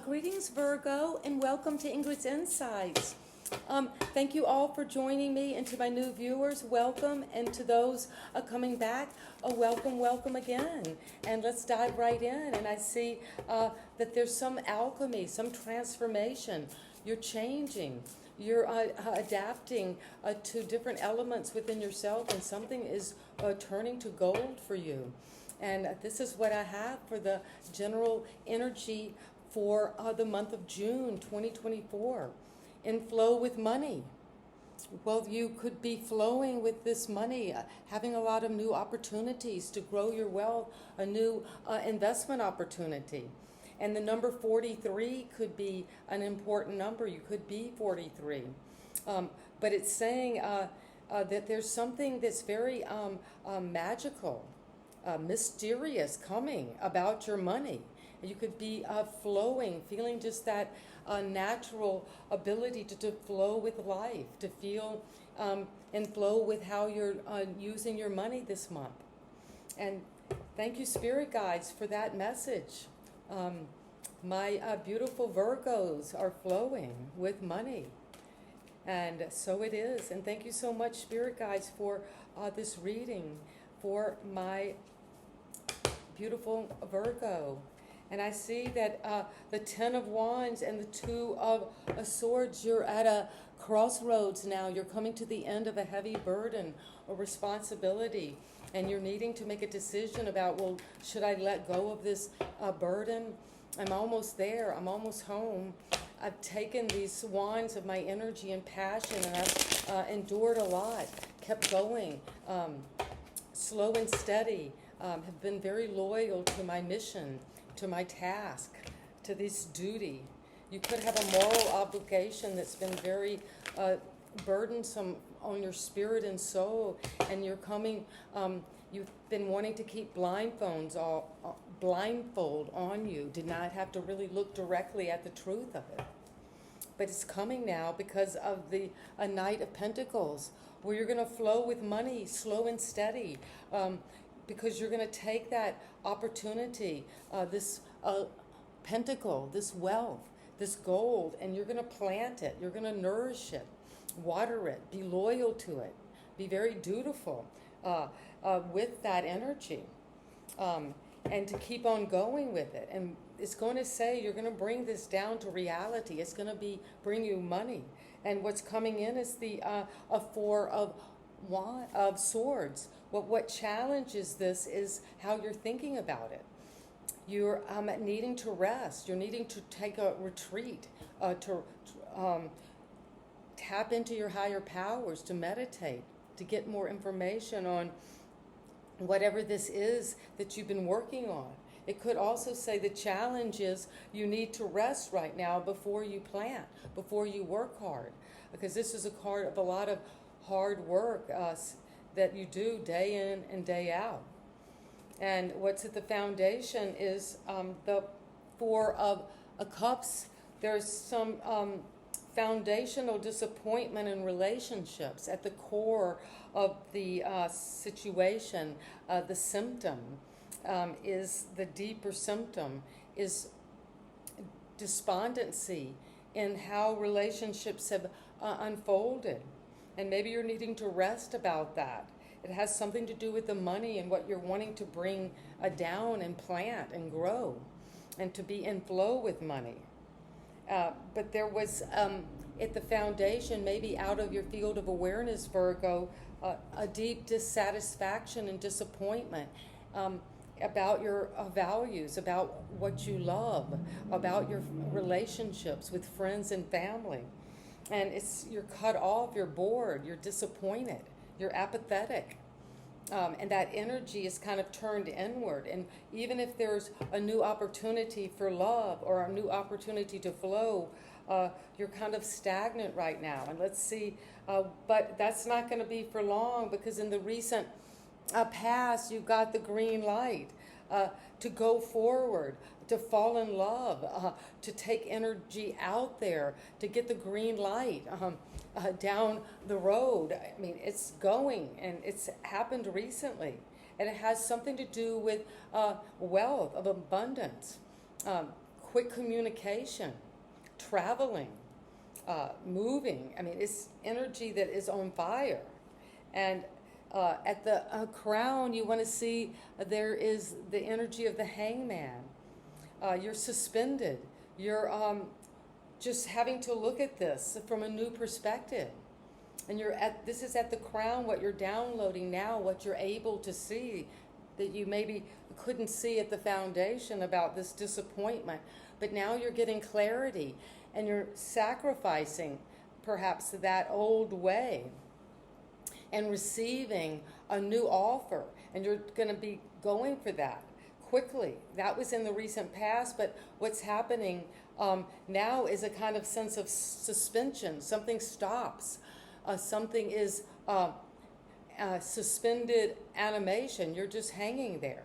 Greetings, Virgo, and welcome to Ingrid's Insights. Thank you all for joining me, and to my new viewers, welcome, and to those coming back, welcome again. And let's dive right in. And I see that there's some alchemy, some transformation. You're changing. You're adapting to different elements within yourself, and something is turning to gold for you. And this is what I have for the general energy for the month of June 2024. In flow with money. Well, you could be flowing with this money, having a lot of new opportunities to grow your wealth, a new investment opportunity. And the number 43 could be an important number. You could be 43. But it's saying that there's something that's very magical, mysterious coming about your money. You could be flowing, feeling just that natural ability to flow with life, to feel and flow with how you're using your money this month. And thank you, Spirit Guides, for that message. My beautiful Virgos are flowing with money. And so it is. And thank you so much, Spirit Guides, for this reading for my beautiful Virgo. And I see that the 10 of Wands and the 2 of Swords, you're at a crossroads now. You're coming to the end of a heavy burden or responsibility. And you're needing to make a decision about, well, should I let go of this burden? I'm almost there. I'm almost home. I've taken these wands of my energy and passion, and I've endured a lot, kept going, slow and steady, have been very loyal to my mission, to my task, to this duty. You could have a moral obligation that's been very burdensome on your spirit and soul, and you're coming, you've been wanting to keep blindfold on you, did not have to really look directly at the truth of it. But it's coming now because of the Knight of Pentacles, where you're going to flow with money, slow and steady, because you're going to take that opportunity, this pentacle, this wealth, this gold, and you're going to plant it. You're going to nourish it, water it, be loyal to it, be very dutiful with that energy, and to keep on going with it. And it's going to say you're going to bring this down to reality. It's going to bring you money. And what's coming in is the a 4 of Swords. What challenges this is how you're thinking about it. You're needing to rest. You're needing to take a retreat, to tap into your higher powers, to meditate, to get more information on whatever this is that you've been working on. It could also say the challenge is you need to rest right now before you plant, before you work hard, because this is a card of a lot of hard work that you do day in and day out. And what's at the foundation is the 4 of Cups. There's some foundational disappointment in relationships at the core of the situation. The symptom is the deeper symptom is despondency in how relationships have unfolded. And maybe you're needing to rest about that. It has something to do with the money and what you're wanting to bring down and plant and grow and to be in flow with money. But there was, at the foundation, maybe out of your field of awareness, Virgo, a deep dissatisfaction and disappointment about your values, about what you love, about your relationships with friends and family. And you're cut off, you're bored, you're disappointed, you're apathetic. And that energy is kind of turned inward. And even if there's a new opportunity for love or a new opportunity to flow, you're kind of stagnant right now. And let's see, but that's not going to be for long, because in the recent past, you got the green light to go forward, to fall in love, to take energy out there, to get the green light down the road. I mean, it's going, and it's happened recently. And it has something to do with wealth, of abundance, quick communication, traveling, moving. I mean, it's energy that is on fire. And at the crown, you want to see there is the energy of the hangman. You're suspended. You're just having to look at this from a new perspective. And this is at the crown, what you're downloading now, what you're able to see that you maybe couldn't see at the foundation about this disappointment. But now you're getting clarity and you're sacrificing perhaps that old way and receiving a new offer. And you're going to be going for that quickly. That was in the recent past, but what's happening now is a kind of sense of suspension. Something stops. Something is suspended animation. You're just hanging there.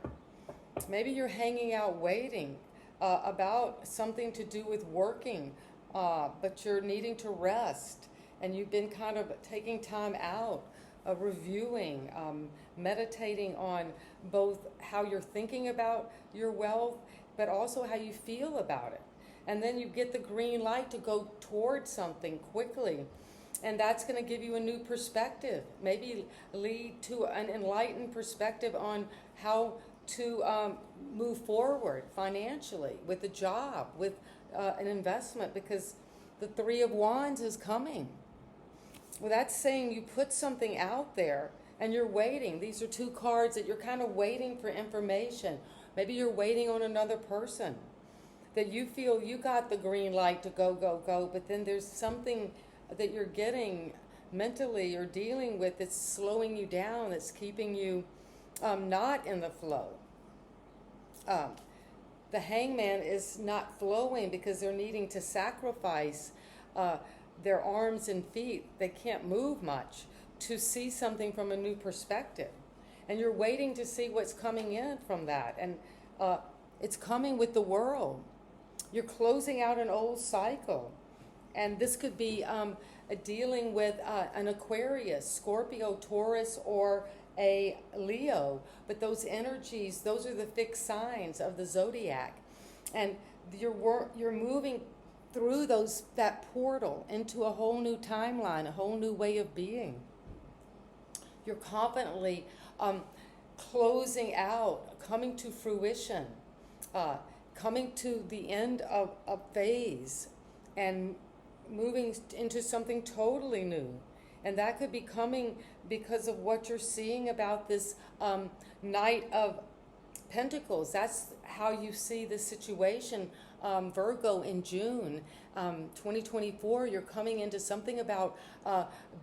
Maybe you're hanging out waiting about something to do with working, but you're needing to rest, and you've been kind of taking time out, reviewing, meditating on both how you're thinking about your wealth, but also how you feel about it. And then you get the green light to go towards something quickly. And that's going to give you a new perspective, maybe lead to an enlightened perspective on how to move forward financially, with a job, with an investment, because the Three of Wands is coming. Well, that's saying you put something out there and you're waiting. These are two cards that you're kind of waiting for information. Maybe you're waiting on another person that you feel you got the green light to go, but then there's something that you're getting mentally or dealing with that's slowing you down, that's keeping you not in the flow. The hangman is not flowing because they're needing to sacrifice their arms and feet. They can't move much to see something from a new perspective. And you're waiting to see what's coming in from that. And it's coming with the world. You're closing out an old cycle. And this could be dealing with an Aquarius, Scorpio, Taurus, or a Leo. But those energies, those are the fixed signs of the zodiac. And you're moving through that portal into a whole new timeline, a whole new way of being. You're confidently closing out, coming to fruition, coming to the end of a phase, and moving into something totally new. And that could be coming because of what you're seeing about this Knight of Pentacles. That's how you see the situation, Virgo, in June 2024. You're coming into something about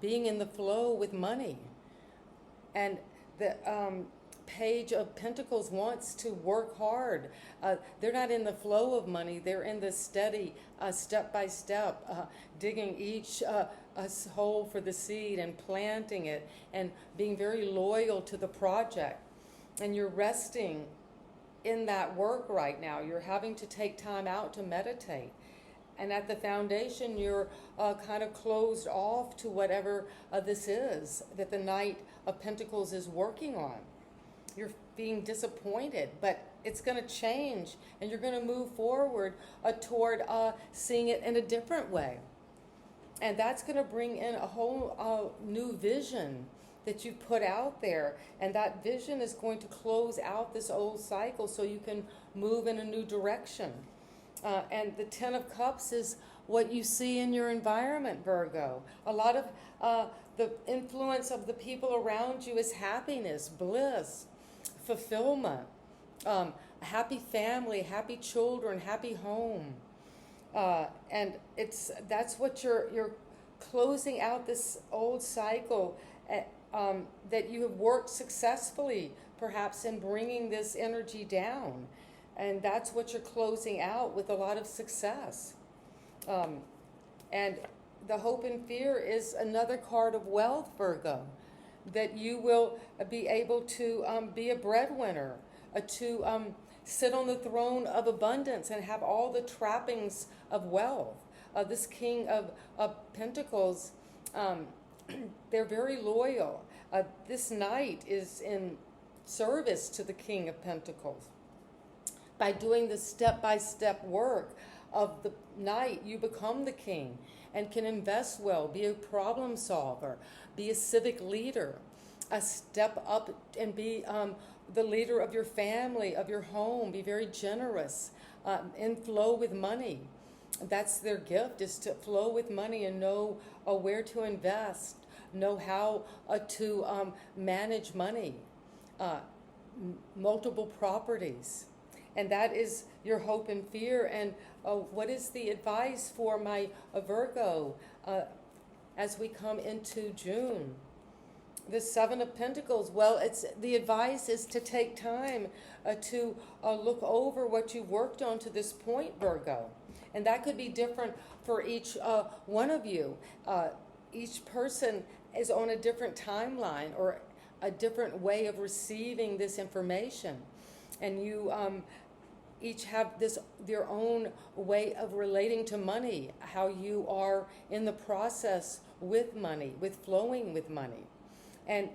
being in the flow with money. And the Page of Pentacles wants to work hard. They're not in the flow of money. They're in the steady, step by step, digging each hole for the seed and planting it and being very loyal to the project. And you're resting in that work right now. You're having to take time out to meditate. And at the foundation, you're kind of closed off to whatever this is that the Knight of Pentacles is working on. You're being disappointed, but it's going to change, and you're going to move forward toward seeing it in a different way. And that's going to bring in a whole new vision that you put out there, and that vision is going to close out this old cycle so you can move in a new direction. And the Ten of Cups is what you see in your environment, Virgo. A lot of the influence of the people around you is happiness, bliss, fulfillment, happy family, happy children, happy home. And that's what you're closing out this old cycle that you have worked successfully, perhaps, in bringing this energy down. And that's what you're closing out with a lot of success. And the hope and fear is another card of wealth, Virgo, that you will be able to be a breadwinner, to sit on the throne of abundance and have all the trappings of wealth. This King of Pentacles, they're very loyal. This Knight is in service to the King of Pentacles. By doing the step-by-step work of the night, you become the king and can invest well, be a problem solver, be a civic leader, step up and be the leader of your family, of your home, be very generous, and flow with money. That's their gift, is to flow with money and know where to invest, know how to manage money, multiple properties. And that is your hope and fear. And what is the advice for my Virgo as we come into June? The Seven of Pentacles. Well, the advice is to take time to look over what you worked on to this point, Virgo. And that could be different for each one of you. Each person is on a different timeline or a different way of receiving this information. And you each have their own way of relating to money, how you are in the process with money, with flowing with money. And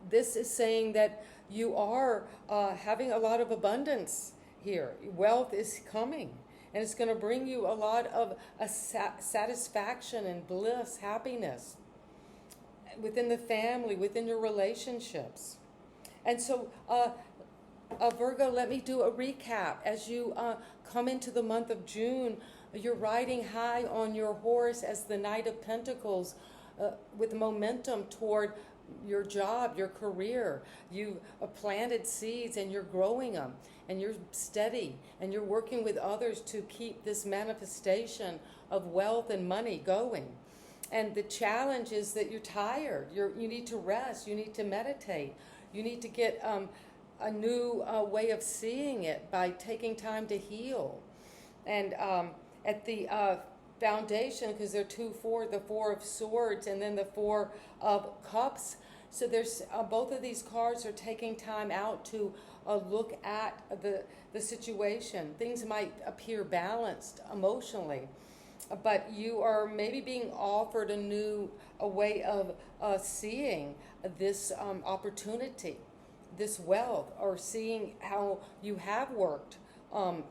this is saying that you are having a lot of abundance here. Wealth is coming, and it's going to bring you a lot of satisfaction and bliss, happiness within the family, within your relationships. And so, Virgo, let me do a recap. As you come into the month of June, you're riding high on your horse as the Knight of Pentacles with momentum toward your job, your career. You planted seeds and you're growing them, and you're steady, and you're working with others to keep this manifestation of wealth and money going. And the challenge is that you're tired. You need to rest. You need to meditate. You need to get a new way of seeing it by taking time to heal. And at the foundation, because there are the Four of Swords and then the Four of Cups. So there's both of these cards are taking time out to look at the situation. Things might appear balanced emotionally, but you are maybe being offered a way of seeing this opportunity, this wealth, or seeing how you have worked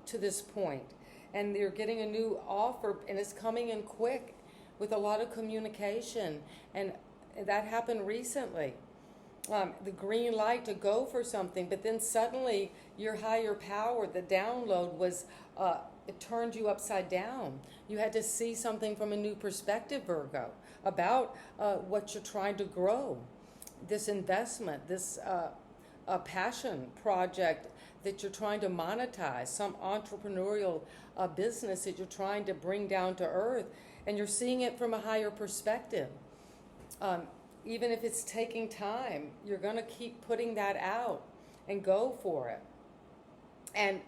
to this point. And you're getting a new offer, and it's coming in quick with a lot of communication. And that happened recently. The green light to go for something, but then suddenly your higher power, the download was, it turned you upside down. You had to see something from a new perspective, Virgo, about what you're trying to grow. This investment, this passion project that you're trying to monetize, some entrepreneurial business that you're trying to bring down to earth, and you're seeing it from a higher perspective. Even if it's taking time, you're going to keep putting that out and go for it. And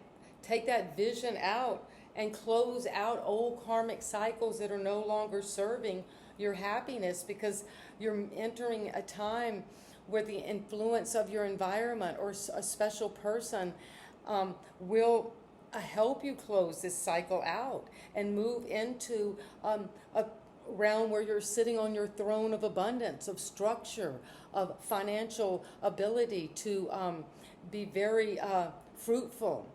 take that vision out and close out old karmic cycles that are no longer serving your happiness, because you're entering a time where the influence of your environment or a special person will help you close this cycle out and move into a realm where you're sitting on your throne of abundance, of structure, of financial ability to be very fruitful,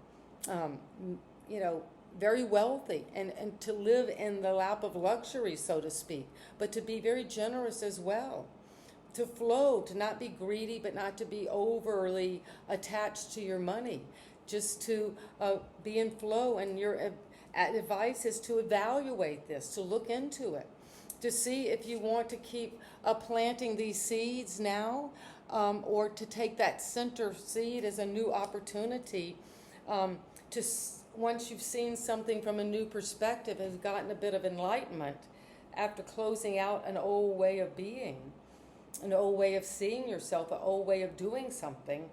very wealthy, and to live in the lap of luxury, so to speak, but to be very generous as well. To flow, to not be greedy, but not to be overly attached to your money. Just to be in flow. And your advice is to evaluate this, to look into it, to see if you want to keep planting these seeds now, or to take that center seed as a new opportunity once you've seen something from a new perspective, has gotten a bit of enlightenment after closing out an old way of being, an old way of seeing yourself, an old way of doing something,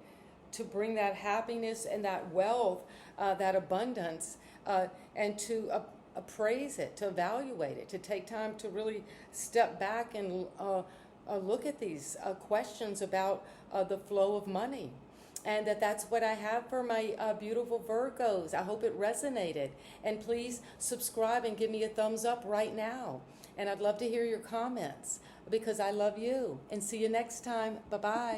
to bring that happiness and that wealth, that abundance, and to appraise it, to evaluate it, to take time to really step back and look at these questions about the flow of money. And that's what I have for my beautiful Virgos. I hope it resonated. And please subscribe and give me a thumbs up right now. And I'd love to hear your comments, because I love you. And see you next time. Bye-bye.